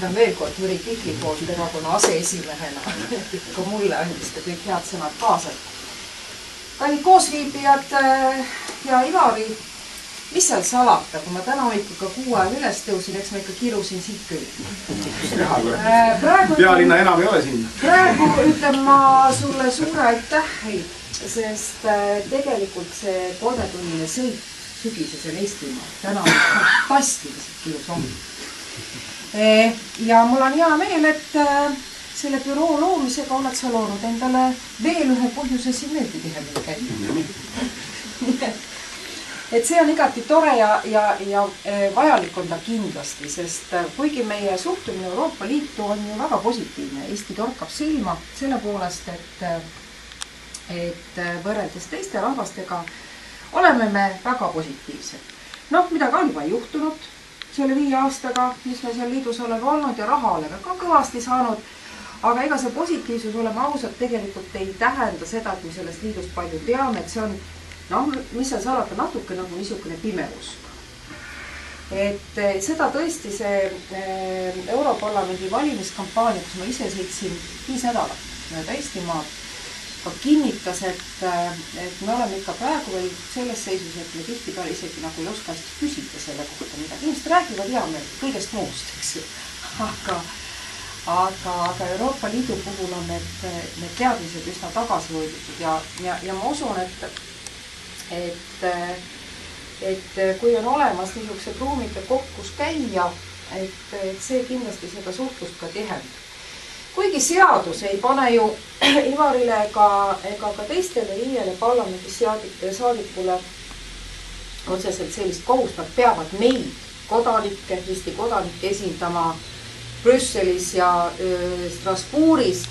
Veel kord Jüri Kihli poolt erakonna aseesimehena, ka mulle andis ta kõik head sõnad kaasa. Kallid koosviibijad ja Ivari, mis seal salata, kui ma täna hommikuga 6 ajal üles tõusin, eks ma ikka kirusin siit küll. Pealinna enam ei ole siin. Praegu ütlen ma sulle suure aitäh, sest tegelikult see 3-tunnine sõit sügisesel Eestimaa täna on fantastiliselt kilus on. Ja mul on hea meel, et selle büroo loomisega oled sa loonud endale veel ühe põhjuse siin meeldi tihemini käia. Et see on igati tore ja vajalik on ta kindlasti, sest kuigi meie suhtumine Euroopa Liitu on ju väga positiivne, Eesti torkab silma selle poolest, et võrreldes teiste rahvastega oleme me väga positiivsed. Midagi on juba juhtunud selle 5 aastaga, mis me seal liidus oleme olnud ja raha oleme ka kõvasti saanud, aga ega see positiivsus, oleme ausad, tegelikult ei tähenda seda, et me sellest liidust palju teame, et see on, mis seal salata, natuke nagu niisugune pimeusk. Et seda tõesti see Europarlamendi valimiskampaania, kus ma ise sõitsin 5 nädalat mööda Eestimaad, ka kinnitas, et me oleme ikka praegu veel selles seisus, et me tihtipeale isegi nagu ei oska küsida selle kohta midagi. Inimesed räägivad hea meel kõigest muust, eks ju. Aga Euroopa Liidu puhul on need teadmised üsna tagasihoiditud ja ma usun, et kui on olemas niisugused ruumid ja koht, kus käia, et see kindlasti seda suhtlust ka tihendab. Kuigi seadus ei pane ju Ivarile ega ka teistele 5 parlamendis saadikule otseselt sellist kohust, nad peavad meid, kodanikke, Eesti kodanikke esindama Brüsselis ja Strasbourgis.